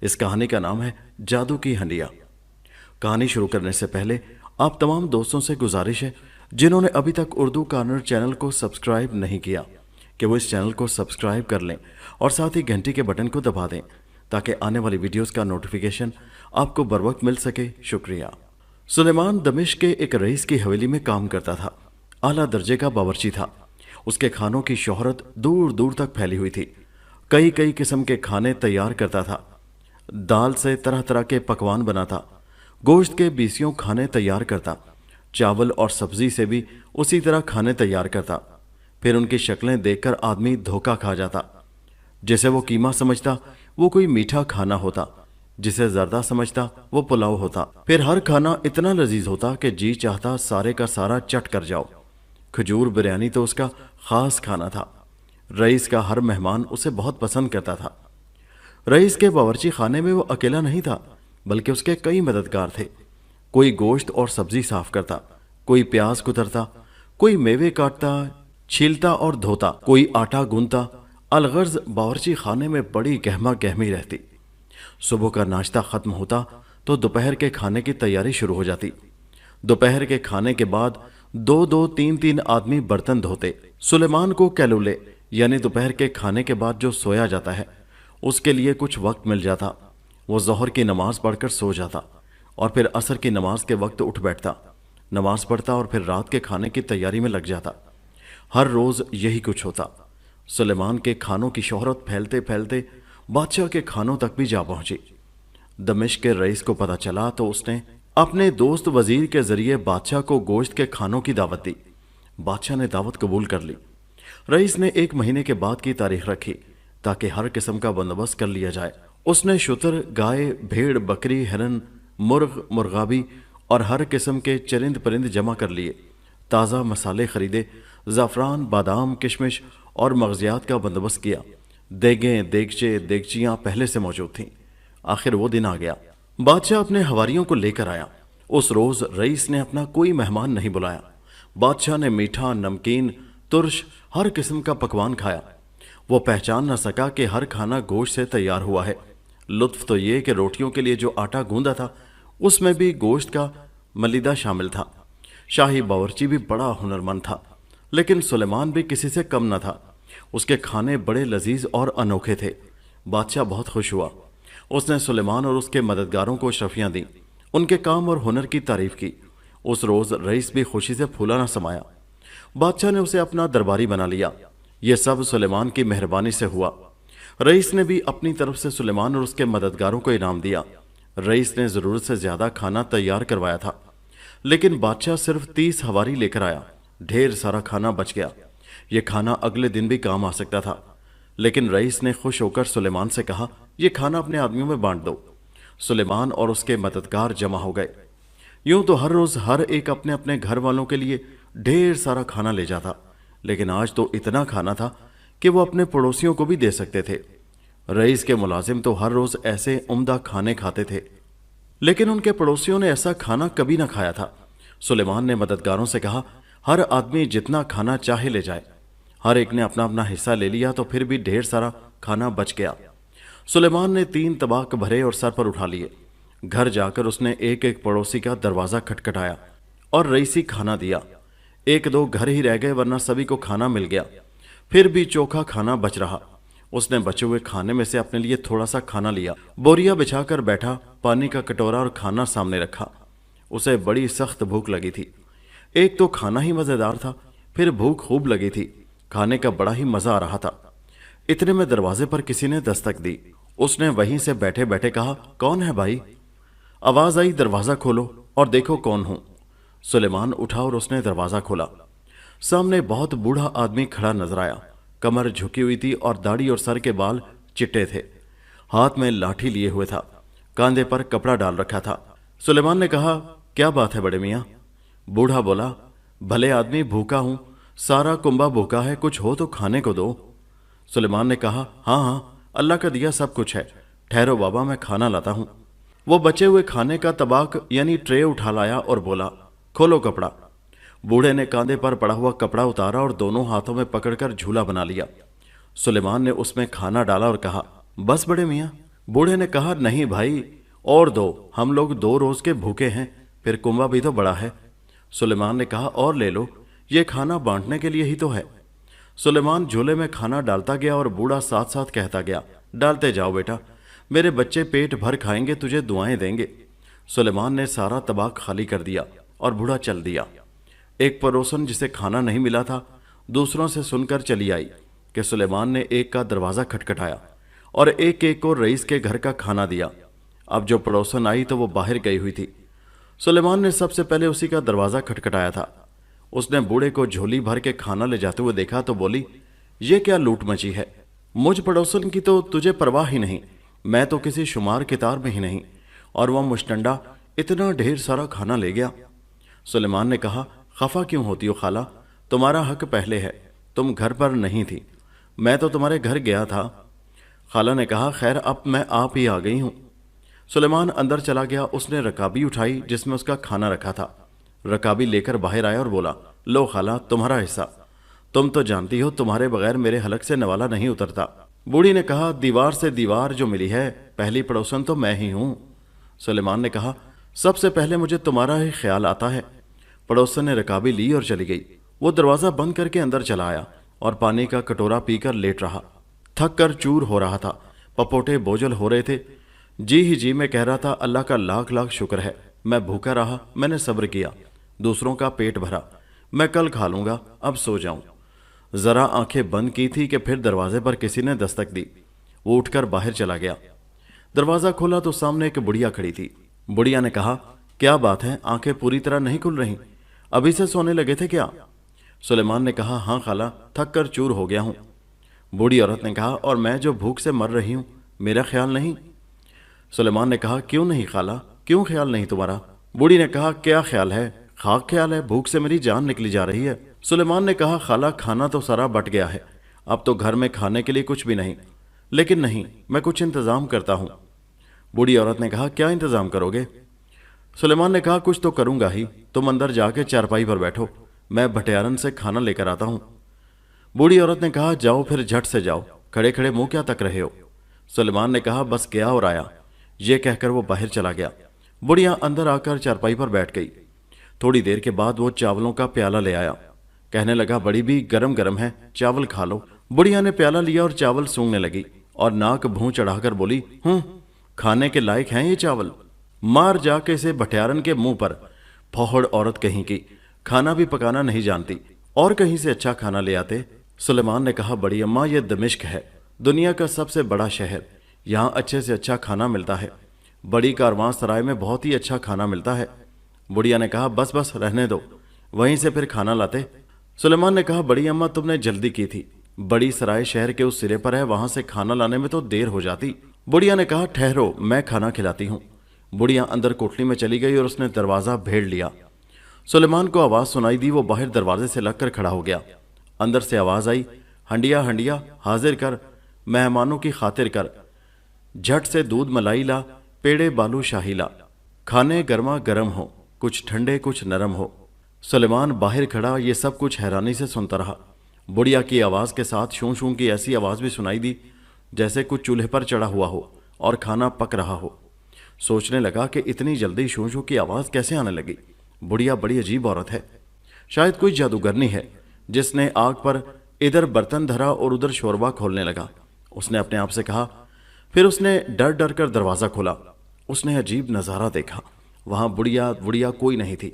اس کہانی کا نام ہے جادو کی ہنڈیا۔ کہانی شروع کرنے سے پہلے آپ تمام دوستوں سے گزارش ہے جنہوں نے ابھی تک اردو کارنر چینل کو سبسکرائب نہیں کیا کہ وہ اس چینل کو سبسکرائب کر لیں اور ساتھ ہی گھنٹی کے بٹن کو دبا دیں تاکہ آنے والی ویڈیوز کا نوٹیفیکیشن آپ کو بروقت مل سکے۔ شکریہ۔ سلیمان دمشق کے ایک رئیس کی حویلی میں کام کرتا تھا۔ اعلیٰ درجے کا باورچی تھا۔ اس کے کھانوں کی شہرت دور دور تک پھیلی ہوئی تھی۔ کئی قسم کے کھانے تیار کرتا تھا۔ دال سے طرح طرح کے پکوان بناتا، گوشت کے بیسیوں کھانے تیار کرتا، چاول اور سبزی سے بھی اسی طرح کھانے تیار کرتا۔ پھر ان کی شکلیں دیکھ کر آدمی دھوکہ کھا جاتا۔ جسے وہ قیمہ سمجھتا وہ کوئی میٹھا کھانا ہوتا، جسے زردہ سمجھتا وہ پلاؤ ہوتا۔ پھر ہر کھانا اتنا لذیذ ہوتا کہ جی چاہتا سارے کا سارا چٹ کر جاؤ۔ کھجور بریانی تو اس کا خاص کھانا تھا۔ رئیس کا ہر مہمان اسے بہت پسند کرتا تھا۔ رئیس کے باورچی خانے میں وہ اکیلا نہیں تھا بلکہ اس کے کئی مددگار تھے۔ کوئی گوشت اور سبزی صاف کرتا، کوئی پیاز کترتا، کوئی میوے کاٹتا، چھیلتا اور دھوتا، کوئی آٹا گوندتا۔ الغرض باورچی خانے میں بڑی گہما گہمی رہتی۔ صبح کا ناشتہ ختم ہوتا تو دوپہر کے کھانے کی تیاری شروع ہو جاتی۔ دوپہر کے کھانے کے بعد دو تین آدمی برتن دھوتے۔ سلیمان کو کیلولے یعنی دوپہر کے کھانے کے بعد جو سویا جاتا ہے اس کے لیے کچھ وقت مل جاتا۔ وہ ظہر کی نماز پڑھ کر سو جاتا اور پھر عصر کی نماز کے وقت اٹھ بیٹھتا، نماز پڑھتا اور پھر رات کے کھانے کی تیاری میں لگ جاتا۔ ہر روز یہی کچھ ہوتا۔ سلیمان کے کھانوں کی شہرت پھیلتے پھیلتے بادشاہ کے کھانوں تک بھی جا پہنچی۔ دمشق کے رئیس کو پتہ چلا تو اس نے اپنے دوست وزیر کے ذریعے بادشاہ کو گوشت کے کھانوں کی دعوت دی۔ بادشاہ نے دعوت قبول کر لی۔ رئیس نے 1 مہینے کے بعد کی تاریخ رکھی تاکہ ہر قسم کا بندوبست کر لیا جائے۔ اس نے شتر، گائے، بھیڑ، بکری، ہرن، مرغ، مرغابی اور ہر قسم کے چرند پرند جمع کر لیے۔ تازہ مسالے خریدے، زعفران، بادام، کشمش اور مغزیات کا بندوبست کیا۔ دیگیں، دیگچے، دیگچیاں پہلے سے موجود تھیں۔ آخر وہ دن آ گیا۔ بادشاہ اپنے حواریوں کو لے کر آیا۔ اس روز رئیس نے اپنا کوئی مہمان نہیں بلایا۔ بادشاہ نے میٹھا، نمکین، ترش ہر قسم کا پکوان کھایا۔ وہ پہچان نہ سکا کہ ہر کھانا گوشت سے تیار ہوا ہے۔ لطف تو یہ کہ روٹیوں کے لیے جو آٹا گوندا تھا اس میں بھی گوشت کا ملیدہ شامل تھا۔ شاہی باورچی بھی بڑا ہنرمند تھا، لیکن سلیمان بھی کسی سے کم نہ تھا۔ اس کے کھانے بڑے لذیذ اور انوکھے تھے۔ بادشاہ بہت خوش ہوا۔ اس نے سلیمان اور اس کے مددگاروں کو اشرفیاں دیں، ان کے کام اور ہنر کی تعریف کی۔ اس روز رئیس بھی خوشی سے پھولا نہ سمایا۔ بادشاہ نے اسے اپنا درباری بنا لیا۔ یہ سب سلیمان کی مہربانی سے ہوا۔ رئیس نے بھی اپنی طرف سے سلیمان اور اس کے مددگاروں کو انعام دیا۔ رئیس نے ضرورت سے زیادہ کھانا تیار کروایا تھا، لیکن بادشاہ صرف 30 حواری لے کر آیا۔ ڈھیر سارا کھانا بچ گیا۔ یہ کھانا اگلے دن بھی کام آ سکتا تھا، لیکن رئیس نے خوش ہو کر سلیمان سے کہا، یہ کھانا اپنے آدمیوں میں بانٹ دو۔ سلیمان اور اس کے مددگار جمع ہو گئے۔ یوں تو ہر روز ہر ایک اپنے اپنے گھر والوں کے لیے ڈھیر سارا کھانا لے جاتا، لیکن آج تو اتنا کھانا تھا کہ وہ اپنے پڑوسیوں کو بھی دے سکتے تھے۔ رئیس کے ملازم تو ہر روز ایسے عمدہ کھانے کھاتے تھے، لیکن ان کے پڑوسیوں نے ایسا کھانا کبھی نہ کھایا تھا۔ سلیمان نے مددگاروں سے کہا، ہر آدمی جتنا کھانا چاہے لے جائے۔ ہر ایک نے اپنا اپنا حصہ لے لیا تو پھر بھی ڈھیر سارا کھانا بچ گیا۔ سلیمان نے 3 طباق بھرے اور سر پر اٹھا لیے۔ گھر جا کر اس نے ایک ایک پڑوسی کا دروازہ کھٹکھٹایا اور رئیسی کھانا دیا۔ 1-2 گھر ہی رہ گئے ورنہ سبھی کو کھانا مل گیا۔ پھر بھی چوکھا کھانا بچ رہا۔ اس نے بچے ہوئے کھانے میں سے اپنے لیے تھوڑا سا کھانا لیا، بوریا بچھا کر بیٹھا، پانی کا کٹورا اور کھانا سامنے رکھا۔ اسے بڑی سخت بھوک لگی تھی۔ ایک تو کھانا ہی مزیدار تھا، پھر بھوک خوب لگی تھی۔ کھانے کا بڑا ہی مزہ آ رہا تھا۔ اتنے میں دروازے پر کسی نے دستک دی۔ اس نے وہیں سے بیٹھے بیٹھے کہا، کون ہے بھائی؟ آواز آئی، دروازہ کھولو اور دیکھو کون ہوں۔ سلیمان اٹھا اور اس نے دروازہ کھولا۔ سامنے بہت بوڑھا آدمی کھڑا نظر آیا۔ کمر جھکی ہوئی تھی اور داڑھی اور سر کے بال چٹے تھے۔ ہاتھ میں لاٹھی لیے ہوئے تھا، کاندھے پر کپڑا ڈال رکھا تھا۔ سلیمان نے کہا، کیا بات ہے بڑے میاں؟ بوڑھا بولا، بھلے آدمی بھوکا ہوں، سارا کنبہ بھوکا ہے، کچھ ہو تو کھانے کو دو۔ سلیمان نے کہا، ہاں اللہ کا دیا سب کچھ ہے، ٹھہرو بابا میں کھانا لاتا ہوں۔ وہ بچے ہوئے کھانے کا طباق یعنی ٹرے اٹھا لایا اور بولا، کھولو کپڑا۔ بوڑھے نے کاندھے پر پڑا ہوا کپڑا اتارا اور دونوں ہاتھوں میں پکڑ کر جھولا بنا لیا۔ سلیمان نے اس میں کھانا ڈالا اور کہا، بس بڑے میاں बूढ़े ने कहा, नहीं भाई, और दो, हम लोग 2 रोज के भूखे हैं, फिर कुंबा भी तो बड़ा है। सुलेमान ने कहा, और ले लो, ये खाना बांटने के लिए ही तो है। सुलेमान झोले में खाना डालता गया और बूढ़ा साथ साथ कहता गया, डालते जाओ बेटा, मेरे बच्चे पेट भर खाएंगे, तुझे दुआएं देंगे। सुलेमान ने सारा तबाक खाली कर दिया और बूढ़ा चल दिया। एक पड़ोसन जिसे खाना नहीं मिला था, दूसरों से सुनकर चली आई कि सुलेमान ने एक का दरवाज़ा खटखटाया और एक एक को रईस के घर का खाना दिया। अब जो पड़ोसन आई तो वो बाहर गई हुई थी। सुलेमान ने सबसे पहले उसी का दरवाज़ा खटखटाया था। उसने बूढ़े को झोली भर के खाना ले जाते हुए देखा तो बोली, ये क्या लूट मची है, मुझ पड़ोसन की तो तुझे परवाह ही नहीं, मैं तो किसी शुमार कितार में ही नहीं, और वह मुश्तंडा इतना ढेर सारा खाना ले गया। सुलेमान ने कहा, खफा क्यों होती हो खाला, तुम्हारा हक पहले है, तुम घर पर नहीं थी, मैं तो तुम्हारे घर गया था। खाला ने कहा, खैर अब मैं आप ही आ गई हूँ। सुलेमान अंदर चला गया। उसने रकाबी उठाई जिसमें उसका खाना रखा था। रकाबी लेकर बाहर आया और बोला, लो खाला, तुम्हारा हिस्सा, तुम तो जानती हो तुम्हारे बगैर मेरे हलक से नवाला नहीं उतरता। बूढ़ी ने कहा, दीवार से दीवार जो मिली है, पहली पड़ोसन तो मैं ही हूँ। सुलेमान ने कहा, सबसे पहले मुझे तुम्हारा ही ख्याल आता है। पड़ोसन ने रकाबी ली और चली गई। वो दरवाज़ा बंद करके अंदर चला आया और पानी का कटोरा पीकर लेट रहा। थक कर चूर हो रहा था, पपोटे बोझल हो रहे थे। जी ही जी में कह रहा था, अल्लाह का लाख लाख शुक्र है, मैं भूखा रहा, मैंने सब्र किया, दूसरों का पेट भरा, मैं कल खा लूंगा, अब सो जाऊं। जरा आंखें बंद की थी कि फिर दरवाजे पर किसी ने दस्तक दी। वो उठकर बाहर चला गया। दरवाज़ा खोला तो सामने एक बुढ़िया खड़ी थी। बुढ़िया ने कहा, क्या बात है, आंखें पूरी तरह नहीं खुल रही, अभी से सोने लगे थे क्या? सुलेमान ने कहा, हाँ खाला, थक कर चूर हो गया हूँ। बूढ़ी औरत ने कहा, और मैं जो भूख से मर रही हूँ, मेरा ख्याल नहीं? सुलेमान ने कहा, क्यों नहीं खाला, क्यों ख्याल नहीं तुम्हारा? बूढ़ी ने कहा, क्या ख्याल है, खाक ख्याल है, भूख से मेरी जान निकली जा रही है। सुलेमान ने कहा, खाला, खाना तो सारा बट गया है, अब तो घर में खाने के लिए कुछ भी नहीं, लेकिन नहीं, मैं कुछ इंतजाम करता हूँ। बूढ़ी औरत ने कहा, क्या इंतजाम करोगे? सुलेमान ने कहा, कुछ तो करूंगा ही, तुम अंदर जाके चारपाई पर बैठो, मैं भटियारन से खाना लेकर आता हूँ। बूढ़ी औरत ने कहा, जाओ फिर झट से जाओ, खड़े खड़े मुंह क्या तक रहे हो? सुलेमान ने कहा, बस गया और आया। ये कहकर वो बाहर चला गया। बुढ़िया अंदर आकर चारपाई पर बैठ गई। थोड़ी देर के बाद वो चावलों का प्याला ले आया। कहने लगा, बड़ी भी गरम गरम है, चावल खा लो। बुढ़िया ने प्याला लिया और चावल सूंघने लगी और नाक भूं चढ़ाकर बोली, खाने के लायक हैं ये चावल? मार जाके इसे भटियारन के मुंह पर। फौहड़ औरत कहीं की, खाना भी पकाना नहीं जानती, और कहीं से अच्छा खाना ले आते। सुलेमान ने कहा, बड़ी अम्मा, ये दमिश्क है, दुनिया का सबसे बड़ा शहर, यहाँ अच्छे से अच्छा खाना मिलता है, बड़ी कारवां सराय में बहुत ही अच्छा खाना मिलता है। बुढ़िया ने कहा, बस बस रहने दो, वहीं से फिर खाना लाते। सुलेमान ने कहा, बड़ी अम्मा, तुमने जल्दी की थी, बड़ी सराय शहर के उस सिरे पर है, वहां से खाना लाने में तो देर हो जाती। बुढ़िया ने कहा, ठहरो, मैं खाना खिलाती हूँ। बुढ़िया अंदर कोठली में चली गई और उसने दरवाज़ा भेड़ लिया। सुलेमान को आवाज़ सुनाई दी, वो बाहर दरवाजे से लगकर खड़ा हो गया। अंदर से आवाज़ आई, हंडिया हंडिया हाजिर कर, मेहमानों की खातिर कर, झट से दूध मलाई ला, पेड़े बालू शाही ला, खाने गर्मा गर्म हो, कुछ ठंडे कुछ नरम हो। सुलेमान बाहर खड़ा ये सब कुछ हैरानी से सुनता रहा। बुढ़िया की आवाज़ के साथ शूं शूं की ऐसी आवाज़ भी सुनाई दी जैसे कुछ चूल्हे पर चढ़ा हुआ हो और खाना पक रहा हो। सोचने लगा कि इतनी जल्दी शूं शूं की आवाज़ कैसे आने लगी। बुढ़िया बड़ी अजीब औरत है, शायद कोई जादूगरनी है जिसने आग पर इधर बर्तन धरा और उधर शोरबा खोलने लगा, उसने अपने आप से कहा। फिर उसने डर डर कर दरवाज़ा खोला। उसने अजीब नज़ारा देखा। वहाँ बुढ़िया कोई नहीं थी।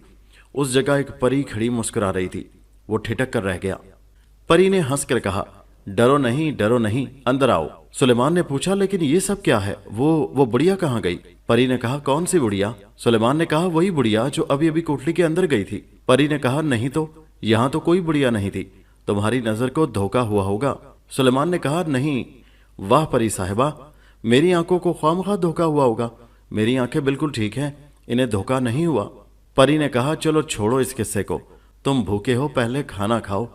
उस जगह एक परी खड़ी मुस्कुरा रही थी। वो ठिठक कर रह गया। परी ने हंस कर कहा, डरो नहीं, अंदर आओ। सुलेमान ने पूछा, लेकिन ये सब क्या है, वो बुढ़िया कहाँ गई? परी ने कहा, कौन सी बुढ़िया? सुलेमान ने कहा, वही बुढ़िया जो अभी अभी कोठली के अंदर गई थी। परी ने कहा, नहीं तो, यहाँ तो कोई बुढ़िया नहीं थी, तुम्हारी नजर को धोखा हुआ होगा। सुलेमान ने कहा, नहीं, वाह परी साहिबा, मेरी आंखों को ख्वामखा धोखा हुआ होगा, मेरी आंखें बिल्कुल ठीक हैं, इन्हें धोखा नहीं हुआ। परी ने कहा, चलो छोड़ो इस किस्से को, तुम भूखे हो, पहले खाना खाओ।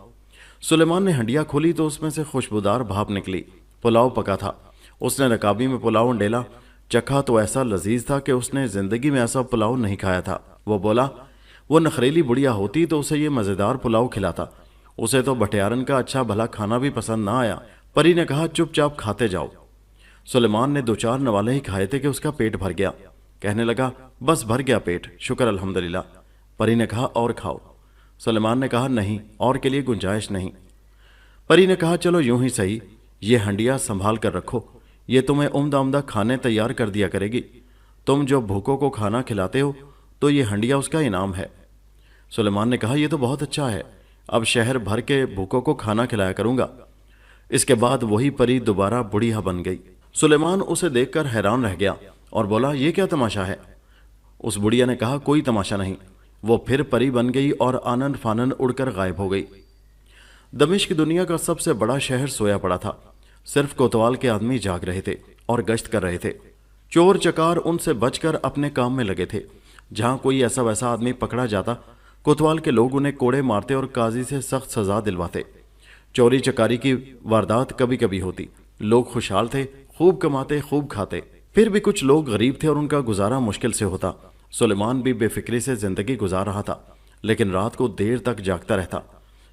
सुलेमान ने हंडिया खोली तो उसमें से खुशबूदार भाप निकली। पुलाव पका था। उसने रकाबी में पुलाव अंडेला, चखा तो ऐसा लजीज था कि उसने जिंदगी में ऐसा पुलाव नहीं खाया था। वो बोला, वो नखरेली बुढ़िया होती तो उसे ये मज़ेदार पुलाव खिलाता, उसे तो भटियारन का अच्छा भला खाना भी पसंद ना आया। परी ने कहा, चुपचाप खाते जाओ। सुलेमान ने 2-4 नवाले ही खाए थे कि उसका पेट भर गया। कहने लगा, बस भर गया पेट, शुक्र अल्हम्दुलिल्लाह। परी ने कहा, और खाओ। सुलेमान ने कहा, नहीं, और के लिए गुंजाइश नहीं। परी ने कहा, चलो यूं ही सही, ये हंडिया संभाल कर रखो, ये तुम्हें उम्दा उम्दा खाने तैयार कर दिया करेगी। तुम जो भूखों को खाना खिलाते हो तो ये हंडिया उसका इनाम है। सुलेमान ने कहा, यह तो बहुत अच्छा है, अब शहर भर के भूखों को खाना खिलाया करूंगा। इसके बाद वही परी दोबारा बुढ़िया बन गई। सुलेमान उसे देखकर हैरान रह गया और बोला, यह क्या तमाशा है? उस बुढ़िया ने कहा, कोई तमाशा नहीं। वो फिर परी बन गई और आनन फानन उड़कर गायब हो गई। दमिश्क दुनिया का सबसे बड़ा शहर सोया पड़ा था। सिर्फ कोतवाल के आदमी जाग रहे थे और गश्त कर रहे थे। चोर चकार उनसे बचकर अपने काम में लगे थे। जहां कोई ऐसा वैसा आदमी पकड़ा जाता, कोतवाल के लोग उन्हें कोड़े मारते और काजी से सख्त सजा दिलवाते। चोरी चकारी की वारदात कभी कभी होती। लोग खुशहाल थे, खूब कमाते, खूब खाते। फिर भी कुछ लोग गरीब थे और उनका गुजारा मुश्किल से होता। सुलेमान भी बेफिक्री से जिंदगी गुजार रहा था, लेकिन रात को देर तक जागता रहता,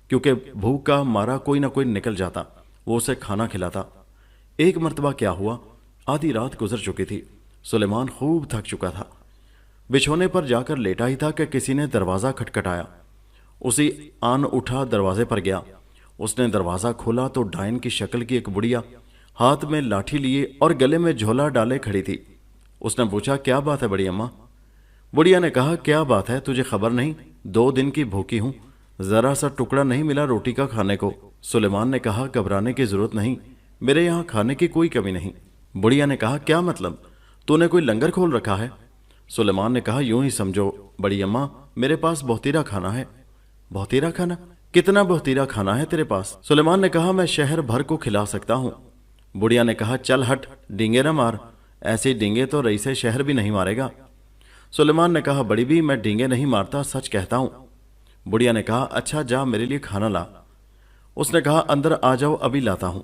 क्योंकि भूख का मारा कोई ना कोई निकल जाता, वो उसे खाना खिलाता। एक मर्तबा क्या हुआ, आधी रात गुजर चुकी थी। सुलेमान खूब थक चुका था। बिछोने पर जाकर लेटा ही था कि किसी ने दरवाज़ा खटखटाया। उसी आन उठा दरवाजे पर गया। उसने दरवाज़ा खोला तो डायन की शक्ल की एक बुढ़िया हाथ में लाठी लिए और गले में झोला डाले खड़ी थी। उसने पूछा, क्या बात है बड़ी अम्मा? बुढ़िया ने कहा, क्या बात है, तुझे खबर नहीं? 2 दिन की भूखी हूं, जरा सा टुकड़ा नहीं मिला रोटी का खाने को। सुलेमान ने कहा, घबराने की जरूरत नहीं, मेरे यहाँ खाने की कोई कमी नहीं। बुढ़िया ने कहा, क्या मतलब, तूने कोई लंगर खोल रखा है? सुलेमान ने कहा, यूं ही समझो बड़ी अम्मा, मेरे पास बहुतीरा खाना है। बहुतीरा खाना? कितना बहुतीरा खाना है तेरे पास? सुलेमान ने कहा, मैं शहर भर को खिला सकता हूँ। बुढ़िया ने कहा, चल हट, डींगे न मार, ऐसे डींगे तो रईसे शहर भी नहीं मारेगा। सुलेमान ने कहा, बड़ी भी, मैं डींगे नहीं मारता, सच कहता हूँ। बुढ़िया ने कहा, अच्छा जा मेरे लिए खाना ला। उसने कहा, अंदर आ जाओ, अभी लाता हूँ।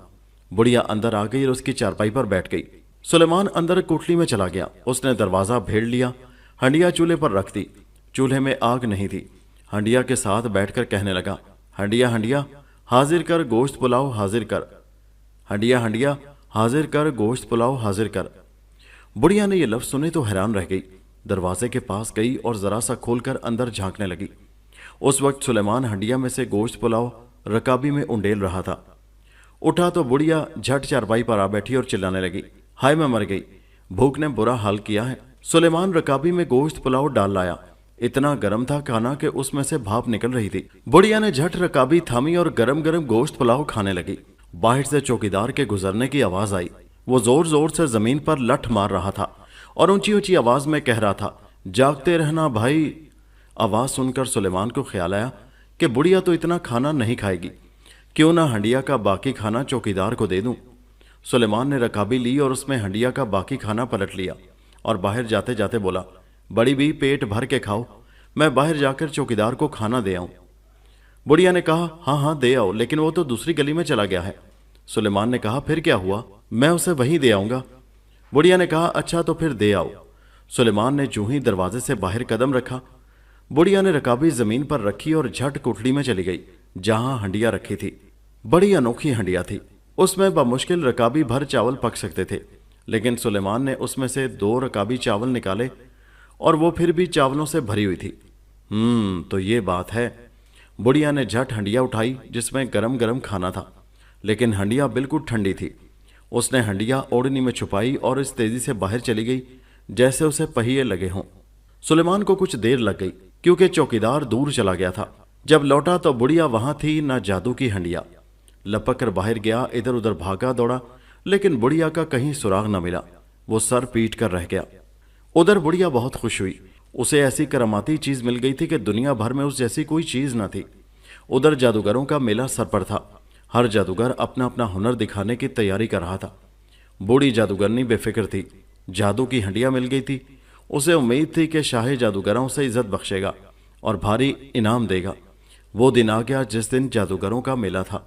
बुढ़िया अंदर आ गई और उसकी चारपाई पर बैठ गई। सुलेमान अंदर कोठली में चला गया। उसने दरवाज़ा भेड़ लिया, हंडिया चूल्हे पर रख दी। चूल्हे में आग नहीं थी। हंडिया के साथ बैठकर कहने लगा, हंडिया हंडिया हाजिर कर गोश्त पुलाव हाजिर कर। हंडिया हंडिया हाजिर कर गोश्त पुलाव हाजिर कर। बुढ़िया ने ये लफ्ज़ सुने तो हैरान रह गई। दरवाजे के पास गई और ज़रा सा खोलकर अंदर झांकने लगी। उस वक्त सुलेमान हंडिया में से गोश्त पुलाव रकाबी में उंडेल रहा था। उठा तो बुढ़िया झट चारपाई पर आ बैठी और चिल्लाने लगी, हाय मैं मर गई, भूख ने बुरा हाल किया है। सुलेमान रकाबी में गोश्त पुलाव डाल लाया। इतना गर्म था खाना कि उसमें से भाप निकल रही थी। बुढ़िया ने झट रकाबी थामी और गरम गरम गोश्त पुलाव खाने लगी। बाहर से चौकीदार के गुजरने की आवाज आई। वो जोर जोर से जमीन पर लठ मार रहा था और ऊंची ऊंची आवाज में कह रहा था, जागते रहना भाई। आवाज सुनकर सुलेमान को ख्याल आया कि बुढ़िया तो इतना खाना नहीं खाएगी, क्यों ना हंडिया का बाकी खाना चौकीदार को दे दूं। सुलेमान ने रकाबी ली और उसमें हंडिया का बाकी खाना पलट लिया और बाहर जाते जाते बोला, बड़ी भी पेट भर के खाओ, मैं बाहर जाकर चौकीदार को खाना दे आऊं। बुढ़िया ने कहा, हाँ हाँ दे आओ, लेकिन वो तो दूसरी गली में चला गया है। सुलेमान ने कहा, फिर क्या हुआ, मैं उसे वहीं दे आऊंगा। बुढ़िया ने कहा, अच्छा तो फिर दे आओ। सुलेमान ने जूं ही दरवाजे से बाहर कदम रखा, बुढ़िया ने रकाबी जमीन पर रखी और झट कोठड़ी में चली गई जहां हंडिया रखी थी। बड़ी अनोखी हंडिया थी। उसमें बमुश्किल रकाबी भर चावल पक सकते थे, लेकिन सुलेमान ने उसमें से 2 रकाबी चावल निकाले और वो फिर भी चावलों से भरी हुई थी। तो ये बात है। बुढ़िया ने झट हंडिया उठाई जिसमें गरम गरम खाना था, लेकिन हंडिया बिल्कुल ठंडी थी। उसने हंडिया ओढ़नी में छुपाई और इस तेजी से बाहर चली गई जैसे उसे पहिए लगे हों। सुलेमान को कुछ देर लग गई क्योंकि चौकीदार दूर चला गया था। जब लौटा तो बुढ़िया वहां थी ना जादू की हंडिया। लपक कर बाहर गया, इधर उधर भागा दौड़ा, लेकिन बुढ़िया का कहीं सुराग न मिला। वो सर पीट कर रह गया। उधर बुढ़िया बहुत खुश हुई। उसे ऐसी करामाती चीज मिल गई थी कि दुनिया भर में उस जैसी कोई चीज न थी। उधर जादूगरों का मेला सर पर था। हर जादूगर अपना अपना हुनर दिखाने की तैयारी कर रहा था। बूढ़ी जादूगरनी बेफिक्र थी। जादू की हंडिया मिल गई थी। उसे उम्मीद थी कि शाही जादूगरों से इज्जत बख्शेगा और भारी इनाम देगा। वो दिन आ गया जिस दिन जादूगरों का मेला था।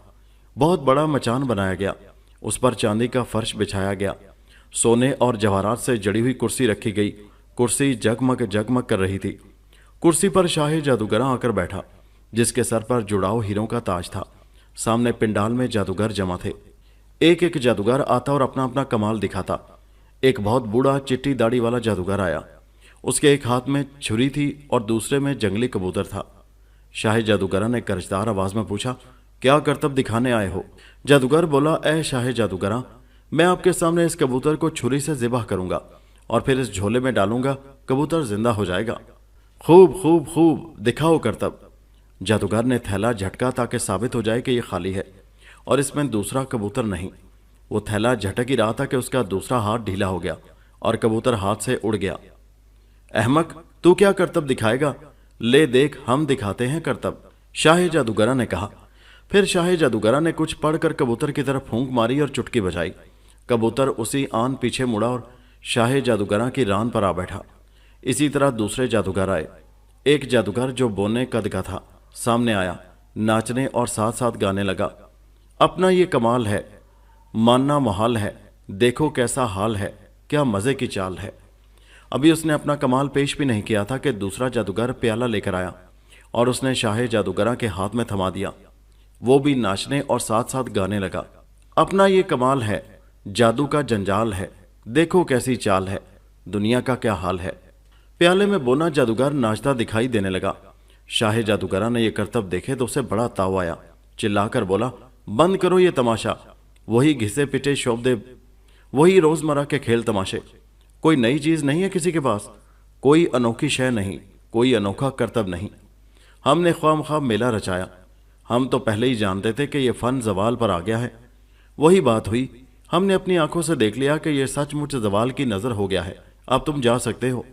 बहुत बड़ा मचान बनाया गया। उस पर चांदी का फर्श बिछाया गया। सोने और जवाहरात से जड़ी हुई कुर्सी रखी गई। कुर्सी जगमग जगमग कर रही थी। कुर्सी पर शाही जादूगरा आकर बैठा, जिसके सर पर जुड़ाव हीरों का ताज था। सामने पिंडाल में जादूगर जमा थे। एक एक जादूगर आता और अपना अपना कमाल दिखाता। एक बहुत बूढ़ा चिट्टी दाढ़ी वाला जादूगर आया। उसके एक हाथ में छुरी थी और दूसरे में जंगली कबूतर था। शाही जादूगरा ने कर्जदार आवाज में पूछा, क्या करतब दिखाने आए हो? जादूगर बोला, ए शाही जादूगरा, मैं आपके सामने इस कबूतर को छुरी से ज़िबह करूंगा और फिर इस झोले में डालूंगा, कबूतर जिंदा हो जाएगा। खूब खूब खूब, दिखाओ करतब। जादूगर ने थैला झटका ताकि साबित हो जाए कि यह खाली है और इसमें दूसरा कबूतर नहीं। वो थैला झटक ही रहा था कि उसका दूसरा हाथ ढीला हो गया और कबूतर हाथ से उड़ गया। अहमक, तू क्या करतब दिखाएगा? ले देख, हम दिखाते हैं करतब, शाही जादूगरा ने कहा। फिर शाही जादूगरा ने कुछ पढ़कर कबूतर की तरफ फूंक मारी और चुटकी बजाई। कबूतर उसी आन पीछे मुड़ा और शाही जादूगरा की रान पर आ बैठा। इसी तरह दूसरे जादूगर आए। एक जादूगर जो बोने कद का था सामने आया, नाचने और साथ साथ गाने लगा। अपना ये कमाल है, मानना मुहाल है, देखो कैसा हाल है, क्या मजे की चाल है। अभी उसने अपना कमाल पेश भी नहीं किया था कि दूसरा जादूगर प्याला लेकर आया और उसने शाही जादूगरा के हाथ में थमा दिया। वो भी नाचने और साथ साथ गाने लगा। अपना ये कमाल है, जादू का जंजाल है, देखो कैसी चाल है, दुनिया का क्या हाल है। प्याले में बोना जादूगर नाचता दिखाई देने लगा। शाही जादूगरा ने यह करतब देखे तो उसे बड़ा ताव आया। चिल्लाकर बोला, बंद करो ये तमाशा, वही घिसे पिटे शोबदे, वही रोजमर्रा के खेल तमाशे। कोई नई चीज नहीं है किसी के पास, कोई अनोखी शय नहीं, कोई अनोखा करतब नहीं। हमने ख्वामख्वाह मेला रचाया, हम तो पहले ही जानते थे कि यह फन जवाल पर आ गया है। वही बात हुई, हमने अपनी आंखों से देख लिया कि यह सचमुच जवाल की नजर हो गया है। अब तुम जा सकते हो।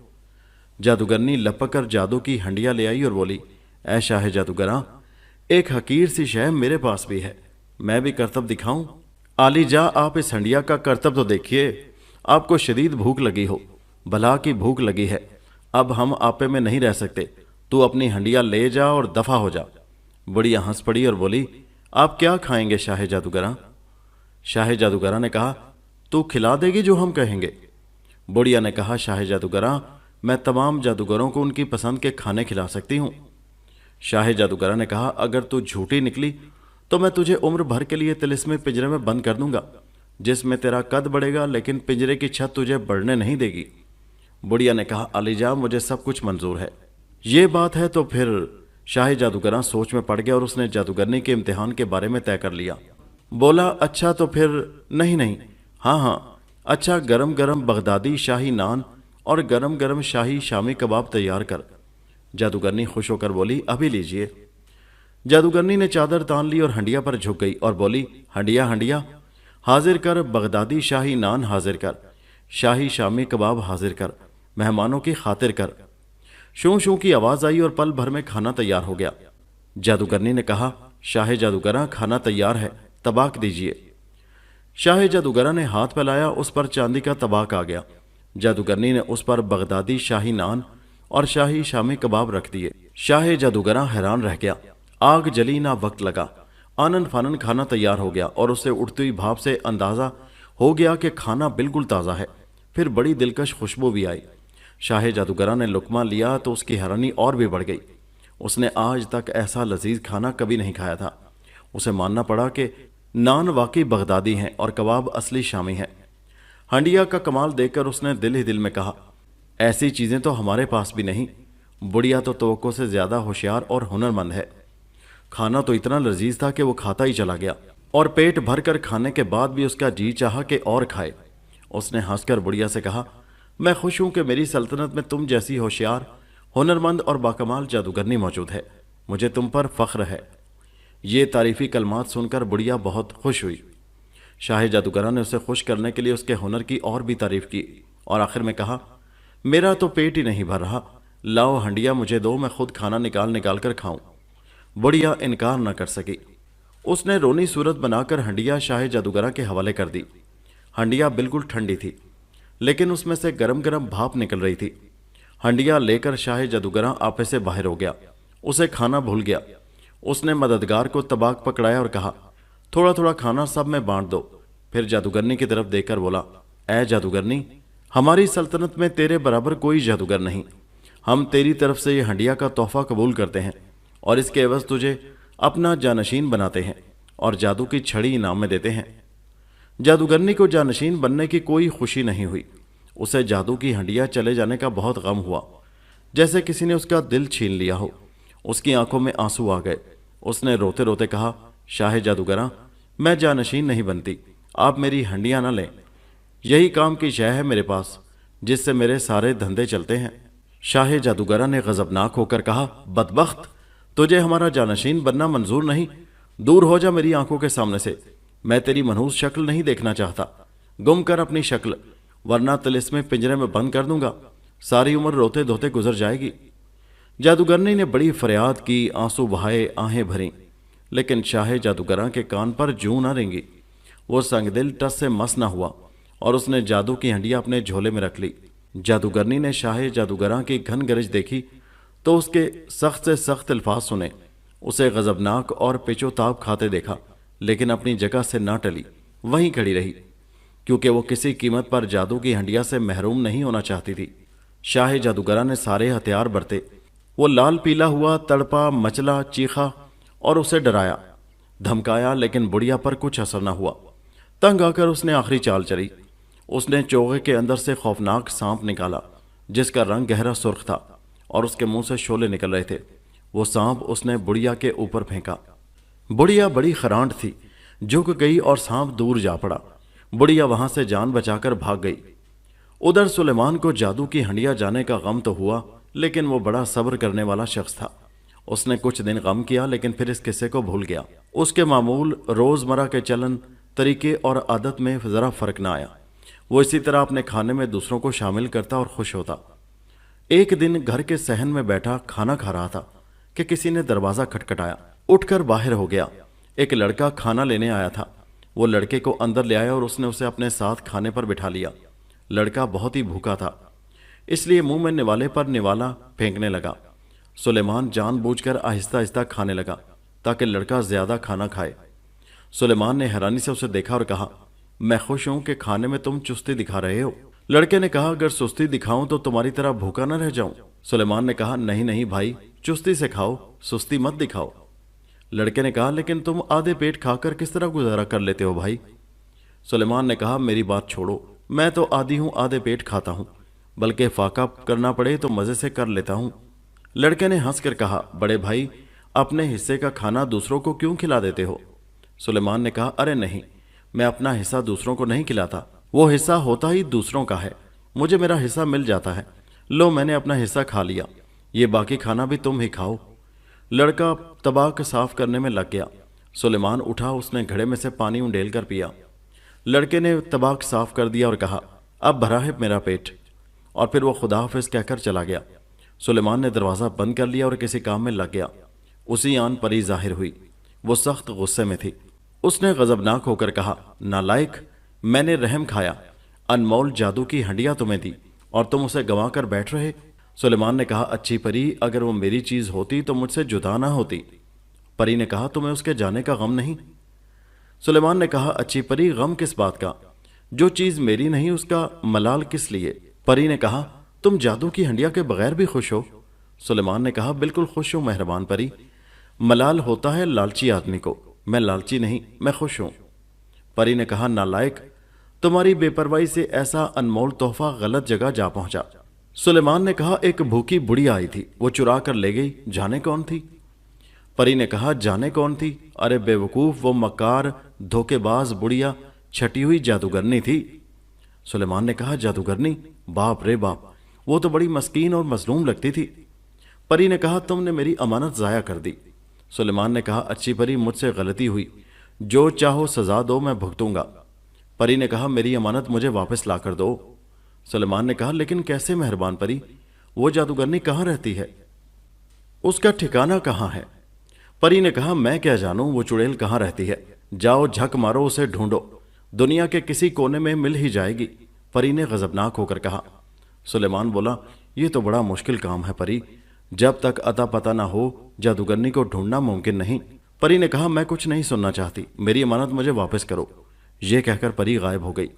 जादूगरनी लपक कर जादू की हंडिया ले आई और बोली, ऐ शाह जादूगरा, एक हकीर सी शय मेरे पास भी है, मैं भी करतब दिखाऊं? आली जा, आप इस हंडिया का करतब तो देखिए। आपको शदीद भूख लगी हो, भला की भूख लगी है। अब हम आपे में नहीं रह सकते, तू अपनी हंडिया ले जा और दफा हो जा। बुढ़िया हंस पड़ी और बोली, आप क्या खाएंगे शाह जादूगरा? शाह जादूगरा ने कहा, तू खिला देगी जो हम कहेंगे। बुढ़िया ने कहा, शाह जादूगरा, मैं तमाम जादूगरों को उनकी पसंद के खाने खिला सकती हूँ। शाह जादूगरा ने कहा, अगर तू झूठी निकली तो मैं तुझे उम्र भर के लिए तिलिस्मे पिंजरे में बंद कर दूंगा, जिसमें तेरा कद बढ़ेगा लेकिन पिंजरे की छत तुझे बढ़ने नहीं देगी। बुढ़िया ने कहा, अलीजा, मुझे सब कुछ मंजूर है। ये बात है तो फिर। शाही जादूगरा सोच में पड़ गया और उसने जादूगरनी के इम्तिहान के बारे में तय कर लिया। बोला, अच्छा तो फिर। नहीं नहीं, हाँ हाँ, अच्छा, गरम गरम बगदादी शाही नान और गरम गरम शाही शामी कबाब तैयार कर। जादूगरनी खुश होकर बोली, अभी लीजिए। जादूगरनी ने चादर तान ली और हंडिया पर झुक गई और बोली, हंडिया हंडिया हाजिर कर, बगदादी शाही नान हाजिर कर, शाही शामी कबाब हाजिर कर, मेहमानों की खातिर कर। शू शू की आवाज आई और पल भर में खाना तैयार हो गया। जादूगरनी ने कहा, शाह जादूगरा, खाना तैयार है, तबाक दीजिए। शाह जादूगरा ने हाथ फैलाया, उस पर चांदी का तबाक आ गया। जादूगरनी ने उस पर बगदादी शाही नान और शाही शामी कबाब रख दिए। शाह जादूगरा हैरान रह गया। आग जली ना वक्त लगा, आनन फानन खाना तैयार हो गया और उसे उठती हुई भाप से अंदाजा हो गया कि खाना बिल्कुल ताज़ा है। फिर बड़ी दिलकश खुशबू भी आई। शाह जादूगरा ने लुकमा लिया तो उसकी हैरानी और भी बढ़ गई। उसने आज तक ऐसा लजीज खाना कभी नहीं खाया था। उसे मानना पड़ा कि नान वाकई बगदादी हैं और कबाब असली शामी हैं। हंडिया का कमाल देखकर उसने दिल ही दिल में कहा, ऐसी चीज़ें तो हमारे पास भी नहीं। बुढ़िया तो तवक्को से ज़्यादा होशियार और हुनरमंद है। खाना तो इतना लजीज था कि वो खाता ही चला गया और पेट भर कर खाने के बाद भी उसका जी चाहा कि और खाए। उसने हंसकर बुढ़िया से कहा, मैं खुश हूं कि मेरी सल्तनत में तुम जैसी होशियार, हुनरमंद और बाकमाल जादूगरनी मौजूद है। मुझे तुम पर फख्र है। ये तारीफी कलमात सुनकर बुढ़िया बहुत खुश हुई। शाह जादूगरा ने उसे खुश करने के लिए उसके हुनर की और भी तारीफ की और आखिर में कहा, मेरा तो पेट ही नहीं भर रहा, लाओ हंडिया मुझे दो, मैं खुद खाना निकाल निकाल कर खाऊं। बुढ़िया इनकार न कर सकी। उसने रोनी सूरत बनाकर हंडिया शाह जादूगरा के हवाले कर दी। हंडिया बिल्कुल ठंडी थी लेकिन उसमें से गरम गरम भाप निकल रही थी। हंडिया लेकर शाह जादूगरा आपे से बाहर हो गया। उसे खाना भूल गया। उसने मददगार को तबाक पकड़ाया और कहा, थोड़ा थोड़ा खाना सब में बांट दो। फिर जादूगरनी की तरफ देखकर बोला, ऐ जादूगरनी, हमारी सल्तनत में तेरे बराबर कोई जादूगर नहीं। हम तेरी तरफ से ये हंडिया का तोहफा कबूल करते हैं और इसके एवज तुझे अपना जानशीन बनाते हैं और जादू की छड़ी इनाम में देते हैं। जादूगरनी को जानशीन बनने की कोई खुशी नहीं हुई। उसे जादू की हंडिया चले जाने का बहुत गम हुआ, जैसे किसी ने उसका दिल छीन लिया हो। उसकी आंखों में आंसू आ गए। उसने रोते रोते कहा, शाह जादूगरा, मैं जानशीन नहीं बनती, आप मेरी हंडियां न लें। यही काम की शय है मेरे पास, जिससे मेरे सारे धंधे चलते हैं। शाह जादूगरा ने गजबनाक होकर कहा, बदबख्त, तुझे हमारा जानशीन बनना मंजूर नहीं। दूर हो जा मेरी आंखों के सामने से। मैं तेरी मनहूस शक्ल नहीं देखना चाहता। गुम कर अपनी शक्ल, वरना तिलिस्में पिंजरे में बंद कर दूंगा। सारी उम्र रोते धोते गुजर जाएगी। जादूगरनी ने बड़ी फरियाद की, आंसू बहाए, आहें भरी, लेकिन शाह जादूगरा के कान पर जूं न रेंगी। वो संगदिल टस से मस न हुआ और उसने जादू की हंडिया अपने झोले में रख ली। जादूगरनी ने शाह जादूगरा की घन गरज देखी तो उसके सख्त से सख्त अल्फाज सुने। उसे गजबनाक और पेचोताब खाते देखा, लेकिन अपनी जगह से ना टली, वहीं खड़ी रही, क्योंकि वो किसी कीमत पर जादू की हंडिया से महरूम नहीं होना चाहती थी। शाह जादूगरा ने सारे हथियार बरते। वो लाल पीला हुआ, तड़पा, मचला, चीखा और उसे डराया, धमकाया, लेकिन बुढ़िया पर कुछ असर न हुआ। तंग आकर उसने आखिरी चाल चली। उसने चोगे के अंदर से खौफनाक सांप निकाला, जिसका रंग गहरा सुर्ख था और उसके मुंह से शोले निकल रहे थे। वो सांप उसने बुढ़िया के ऊपर फेंका। बुढ़िया बड़ी खरांट थी, झुक गई और सांप दूर जा पड़ा। बुढ़िया वहां से जान बचाकर भाग गई। उधर सुलेमान को जादू की हंडिया जाने का गम तो हुआ, लेकिन वो बड़ा सब्र करने वाला शख्स था। उसने कुछ दिन गम किया, लेकिन फिर इस किस्से को भूल गया। उसके मामूल रोजमर्रा के चलन, तरीके और आदत में जरा फर्क ना आया। वो इसी तरह अपने खाने में दूसरों को शामिल करता और खुश होता। एक दिन घर के सहन में बैठा खाना खा रहा था कि किसी ने दरवाजा खटखटाया। उठकर बाहर हो गया। एक लड़का खाना लेने आया था। वो लड़के को अंदर ले आया और उसने उसे अपने साथ खाने पर बिठा लिया। लड़का बहुत ही भूखा था, इसलिए मुंह में निवाले पर निवाला फेंकने लगा। सुलेमान जानबूझकर आहिस्ता आहिस्ता खाने लगा ताकि लड़का ज्यादा खाना खाए। सुलेमान ने हैरानी से उसे देखा और कहा, मैं खुश हूं कि खाने में तुम चुस्ती दिखा रहे हो। लड़के ने कहा, अगर सुस्ती दिखाऊं तो तुम्हारी तरह भूखा न रह जाऊं। सुलेमान ने कहा, नहीं नहीं भाई, चुस्ती से खाओ, सुस्ती मत दिखाओ। लड़के ने कहा, लेकिन तुम आधे पेट खाकर किस तरह गुजारा कर लेते हो भाई। सुलेमान ने कहा, मेरी बात छोड़ो, मैं तो आदी हूं आधे पेट खाता हूं, बल्कि फाका करना पड़े तो मजे से कर लेता हूं। लड़के ने हंसकर कहा, बड़े भाई, अपने हिस्से का खाना दूसरों को क्यों खिला देते हो। सुलेमान ने कहा, अरे नहीं, मैं अपना हिस्सा दूसरों को नहीं खिलाता, वो हिस्सा होता ही दूसरों का है, मुझे मेरा हिस्सा मिल जाता है। लो, मैंने अपना हिस्सा खा लिया, ये बाकी खाना भी तुम ही खाओ। लड़का तबाक साफ करने में लग गया। सुलेमान उठा, उसने घड़े में से पानी उंडेल कर पिया। लड़के ने तबाक साफ कर दिया और कहा, अब भरा है मेरा पेट, और फिर वो खुदा हाफिज कहकर चला गया। सुलेमान ने दरवाज़ा बंद कर लिया और किसी काम में लग गया। उसी आन परी जाहिर हुई। वो सख्त गुस्से में थी। उसने गजबनाक होकर कहा, नालायक, मैंने रहम खाया, अनमोल जादू की हंडिया तुम्हें दी और तुम उसे गंवा कर बैठ रहे। सुलेमान ने कहा, अच्छी परी, अगर वो मेरी चीज होती तो मुझसे जुदा ना होती। परी ने कहा, तुम्हें उसके जाने का गम नहीं। सुलेमान ने कहा, अच्छी परी, गम किस बात का, जो चीज मेरी नहीं उसका मलाल किस लिए। परी ने कहा, तुम जादू की हंडिया के बगैर भी खुश हो। सुलेमान ने कहा, बिल्कुल खुश हूं मेहरबान परी, मलाल होता है लालची आदमी को, मैं लालची नहीं, मैं खुश हूं। परी ने कहा, नालायक, तुम्हारी बेपरवाही से ऐसा अनमोल तोहफा गलत जगह जा पहुंचा। सुलेमान ने कहा, एक भूखी बुढ़िया आई थी, वो चुरा कर ले गई, जाने कौन थी। परी ने कहा, जाने कौन थी, अरे बेवकूफ, वो मकार धोखेबाज बुढ़िया छटी हुई जादूगरनी थी। सुलेमान ने कहा, जादूगरनी, बाप रे बाप, वो तो बड़ी मस्कीन और मजलूम लगती थी। परी ने कहा, तुमने मेरी अमानत जाया कर दी। सुलेमान ने कहा, अच्छी परी, मुझसे गलती हुई, जो चाहो सजा दो, मैं भुगतूंगा। परी ने कहा, मेरी अमानत मुझे वापस ला कर दो। सुलेमान ने कहा, लेकिन कैसे मेहरबान परी, वो जादूगरनी कहाँ रहती है, उसका ठिकाना कहाँ है। परी ने कहा, मैं क्या जानूं वो चुड़ैल कहाँ रहती है, जाओ झक मारो, उसे ढूंढो, दुनिया के किसी कोने में मिल ही जाएगी। परी ने गजबनाक होकर कहा। सुलेमान बोला, यह तो बड़ा मुश्किल काम है परी, जब तक अता पता ना हो जादूगरनी को ढूंढना मुमकिन नहीं। परी ने कहा, मैं कुछ नहीं सुनना चाहती, मेरी अमानत मुझे वापस करो। यह कहकर परी गायब हो गई।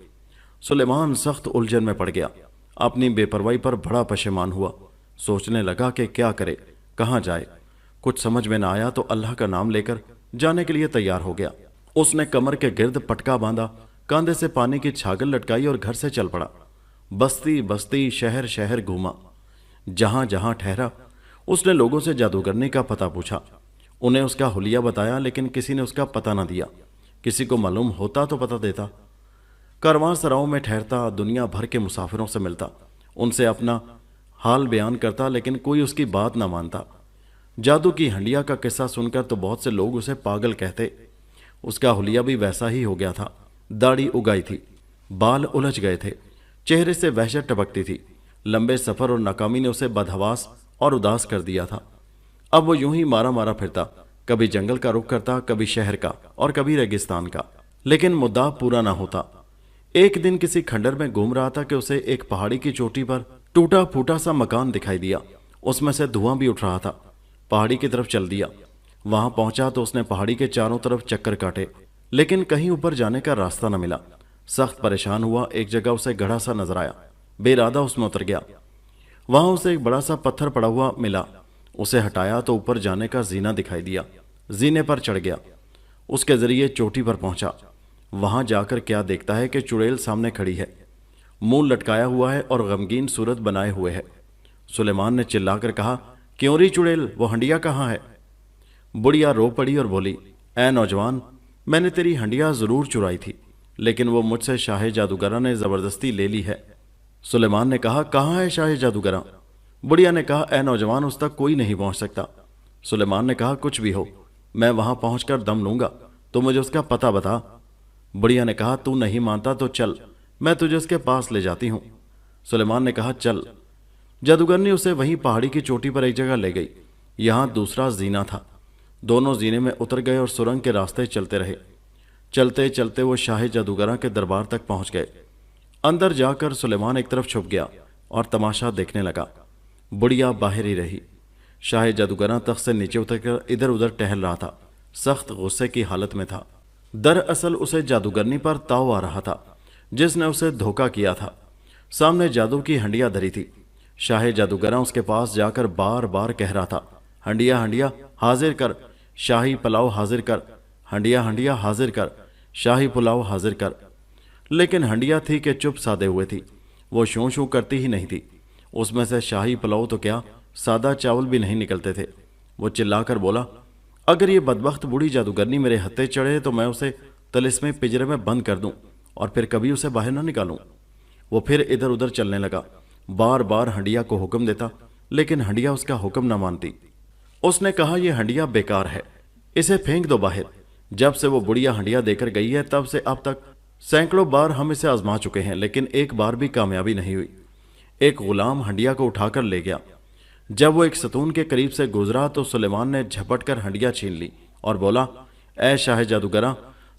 सुलेमान सख्त उलझन में पड़ गया। अपनी बेपरवाही पर बड़ा पशेमान हुआ। सोचने लगा कि क्या करे, कहाँ जाए। कुछ समझ में न आया तो अल्लाह का नाम लेकर जाने के लिए तैयार हो गया। उसने कमर के गिर्द पटका बांधा, کاندھے سے پانی کی چھاگل لٹکائی اور گھر سے چل پڑا۔ بستی بستی شہر شہر گھوما، جہاں جہاں ٹھہرا اس نے لوگوں سے جادوگرنی کا پتہ پوچھا۔ انہیں اس کا حلیہ بتایا لیکن کسی نے اس کا پتہ نہ دیا۔ کسی کو معلوم ہوتا تو پتہ دیتا۔ کارواں سراؤں میں ٹھہرتا، دنیا بھر کے مسافروں سے ملتا، ان سے اپنا حال بیان کرتا لیکن کوئی اس کی بات نہ مانتا۔ جادو کی ہنڈیا کا قصہ سن کر تو بہت سے لوگ اسے پاگل کہتے۔ اس کا حلیہ بھی ویسا ہی ہو گیا تھا۔ داڑھی اگائی تھی، بال الجھ گئے تھے، چہرے سے وحشت ٹپکتی تھی۔ لمبے سفر اور ناکامی نے اسے بدحواس اور اداس کر دیا تھا۔ اب وہ یوں ہی مارا مارا پھرتا، کبھی جنگل کا رخ کرتا، کبھی شہر کا اور کبھی ریگستان کا، لیکن مدعا پورا نہ ہوتا۔ ایک دن کسی کھنڈر میں گھوم رہا تھا کہ اسے ایک پہاڑی کی چوٹی پر ٹوٹا پھوٹا سا مکان دکھائی دیا۔ اس میں سے دھواں بھی اٹھ رہا تھا۔ پہاڑی کی طرف چل دیا۔ وہاں پہنچا تو اس نے پہاڑی کے چاروں طرف چکر کاٹے لیکن کہیں اوپر جانے کا راستہ نہ ملا۔ سخت پریشان ہوا۔ ایک جگہ اسے گڑھا سا نظر آیا، بے ارادہ اس میں اتر گیا۔ وہاں اسے ایک بڑا سا پتھر پڑا ہوا ملا۔ اسے ہٹایا تو اوپر جانے کا زینہ دکھائی دیا۔ زینے پر چڑھ گیا، اس کے ذریعے چوٹی پر پہنچا۔ وہاں جا کر کیا دیکھتا ہے کہ چڑیل سامنے کھڑی ہے، منہ لٹکایا ہوا ہے اور غمگین صورت بنائے ہوئے ہے۔ سلیمان نے چلا کر کہا، کیوں ری چڑیل، وہ ہنڈیا کہاں ہے؟ بڑھیا رو پڑی اور بولی، اے نوجوان، میں نے تیری ہنڈیا ضرور چرائی تھی لیکن وہ مجھ سے شاہ جادوگرہ نے زبردستی لے لی ہے۔ سلیمان نے کہا، کہاں ہے شاہ جادوگرہ؟ بڑھیا نے کہا، اے نوجوان، اس تک کوئی نہیں پہنچ سکتا۔ سلیمان نے کہا، کچھ بھی ہو، میں وہاں پہنچ کر دم لوں گا، تو مجھے اس کا پتہ بتا۔ بڑھیا نے کہا، تو نہیں مانتا تو چل، میں تجھے اس کے پاس لے جاتی ہوں۔ سلیمان نے کہا، چل۔ جادوگرنی اسے وہیں پہاڑی کی چوٹی پر ایک جگہ لے گئی۔ یہاں دوسرا زینہ تھا۔ دونوں زینے میں اتر گئے اور سرنگ کے راستے چلتے رہے۔ چلتے چلتے وہ شاہ جادوگرہ کے دربار تک پہنچ گئے۔ اندر جا کر سلیمان ایک طرف چھپ گیا اور تماشا دیکھنے لگا۔ بڑھیا باہر ہی رہی۔ شاہ جادوگرہ تخت سے نیچے اتر کر ادھر ادھر ٹہل رہا تھا، سخت غصے کی حالت میں تھا۔ دراصل اسے جادوگرنی پر تاؤ آ رہا تھا جس نے اسے دھوکہ کیا تھا۔ سامنے جادو کی ہنڈیا دھری تھی۔ شاہ جادوگرہ اس کے پاس جا کر بار بار کہہ رہا تھا، ہنڈیا ہنڈیا حاضر کر، شاہی پلاؤ حاضر کر، ہنڈیا ہنڈیا حاضر کر، شاہی پلاؤ حاضر کر۔ لیکن ہنڈیا تھی کہ چپ سادے ہوئے تھی، وہ شوں شوں کرتی ہی نہیں تھی۔ اس میں سے شاہی پلاؤ تو کیا، سادہ چاول بھی نہیں نکلتے تھے۔ وہ چلا کر بولا، اگر یہ بدبخت بوڑھی جادوگرنی میرے ہتھے چڑھے تو میں اسے طلسم پنجرے میں بند کر دوں اور پھر کبھی اسے باہر نہ نکالوں۔ وہ پھر ادھر ادھر چلنے لگا، بار بار ہنڈیا کو حکم دیتا لیکن ہنڈیا اس کا حکم نہ مانتی۔ اس نے کہا، یہ ہنڈیا بیکار ہے، اسے پھینک دو باہر۔ جب سے وہ بڑھیا ہنڈیا دے کر گئی ہے تب سے اب تک سینکڑوں بار ہم اسے آزما چکے ہیں لیکن ایک بار بھی کامیابی نہیں ہوئی۔ ایک غلام ہنڈیا کو اٹھا کر لے گیا۔ جب وہ ایک ستون کے قریب سے گزرا تو سلیمان نے جھپٹ کر ہنڈیا چھین لی اور بولا، اے شاہ جادوگرہ،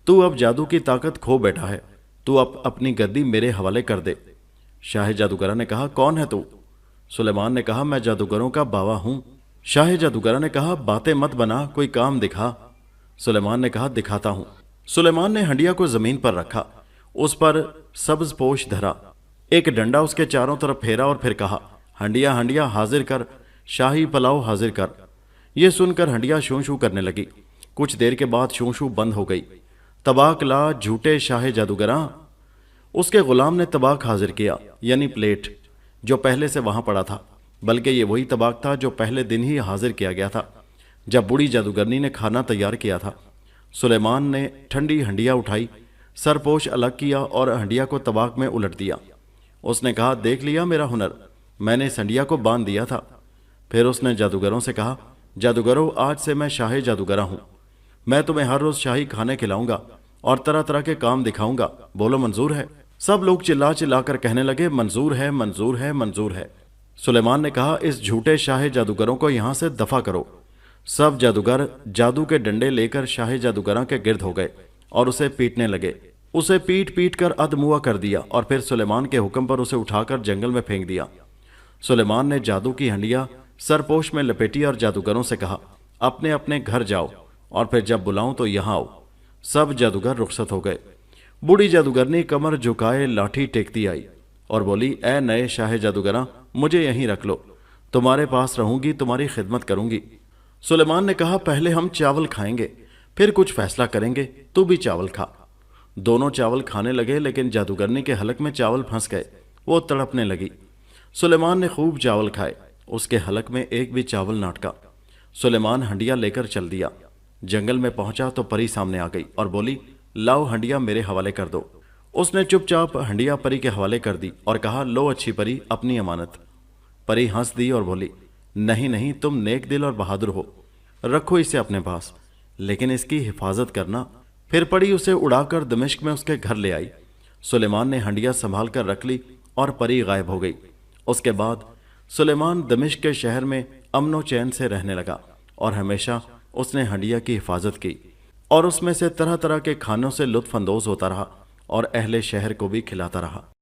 تو اب جادو کی طاقت کھو بیٹھا ہے، تو اب اپنی گدی میرے حوالے کر دے۔ شاہ جادوگرہ نے کہا، کون ہے تو؟ سلیمان نے کہا، میں جادوگروں کا باوا ہوں۔ شاہ جادوگرہ نے کہا، باتیں مت بنا، کوئی کام دکھا۔ سلیمان نے کہا، دکھاتا ہوں۔ سلیمان نے ہنڈیا کو زمین پر رکھا، اس پر سبز پوش دھرا، ایک ڈنڈا اس کے چاروں طرف پھیرا اور پھر کہا، ہنڈیا ہنڈیا حاضر کر، شاہی پلاؤ حاضر کر۔ یہ سن کر ہنڈیا شوں شوں کرنے لگی۔ کچھ دیر کے بعد شوں شوں بند ہو گئی۔ طباق لا جھوٹے شاہ جادوگراں۔ اس کے غلام نے طباق حاضر کیا، یعنی پلیٹ، جو پہلے سے وہاں پڑا تھا، بلکہ یہ وہی طباق تھا جو پہلے دن ہی حاضر کیا گیا تھا جب بوڑھی جادوگرنی نے کھانا تیار کیا تھا۔ سلیمان نے ٹھنڈی ہنڈیا اٹھائی، سرپوش الگ کیا اور ہنڈیا کو طباق میں الٹ دیا۔ اس نے کہا، دیکھ لیا میرا ہنر، میں نے اس ہنڈیا کو باندھ دیا تھا۔ پھر اس نے جادوگروں سے کہا، جادوگروں، آج سے میں شاہ جادوگرہ ہوں، میں تمہیں ہر روز شاہی کھانے کھلاؤں گا اور طرح طرح کے کام دکھاؤں گا، بولو منظور ہے؟ سب لوگ چلا چلا کر کہنے لگے، منظور ہے، منظور ہے، منظور ہے۔ سلیمان نے کہا، اس جھوٹے شاہ جادوگروں کو یہاں سے دفع کرو۔ سب جادوگر جادو کے ڈنڈے لے کر شاہ جادوگرہ کے گرد ہو گئے اور اسے پیٹنے لگے۔ اسے پیٹ پیٹ کر ادموا کر دیا اور پھر سلیمان کے حکم پر اسے اٹھا کر جنگل میں پھینک دیا۔ سلیمان نے جادو کی ہنڈیا سرپوش میں لپیٹی اور جادوگروں سے کہا، اپنے اپنے گھر جاؤ اور پھر جب بلاؤں تو یہاں آؤ۔ سب جادوگر رخصت ہو گئے۔ بوڑھی جادوگرنی کمر جھکائے لاٹھی ٹیکتی آئی اور بولی، اے نئے شاہ جادوگراں، مجھے یہیں رکھ لو، تمہارے پاس رہوں گی، تمہاری خدمت کروں گی۔ سلیمان نے کہا، پہلے ہم چاول کھائیں گے، پھر کچھ فیصلہ کریں گے، تو بھی چاول کھا۔ دونوں چاول کھانے لگے لیکن جادوگرنی کے حلق میں چاول پھنس گئے۔ وہ تڑپنے لگی۔ سلیمان نے خوب چاول کھائے، اس کے حلق میں ایک بھی چاول نہ اٹکا۔ سلیمان ہنڈیا لے کر چل دیا۔ جنگل میں پہنچا تو پری سامنے آ گئی اور بولی، لاؤ ہنڈیا میرے حوالے کر دو۔ اس نے چپ چاپ ہنڈیا پری کے حوالے کر دی اور کہا، لو اچھی پری، اپنی امانت۔ پری ہنس دی اور بولی، نہیں نہیں، تم نیک دل اور بہادر ہو، رکھو اسے اپنے پاس، لیکن اس کی حفاظت کرنا۔ پھر پری اسے اڑا کر دمشق میں اس کے گھر لے آئی۔ سلیمان نے ہنڈیا سنبھال کر رکھ لی اور پری غائب ہو گئی۔ اس کے بعد سلیمان دمشق کے شہر میں امن و چین سے رہنے لگا اور ہمیشہ اس نے ہنڈیا کی حفاظت کی اور اس میں سے طرح طرح کے کھانوں سے لطف اندوز ہوتا رہا اور اہل شہر کو بھی کھلاتا رہا۔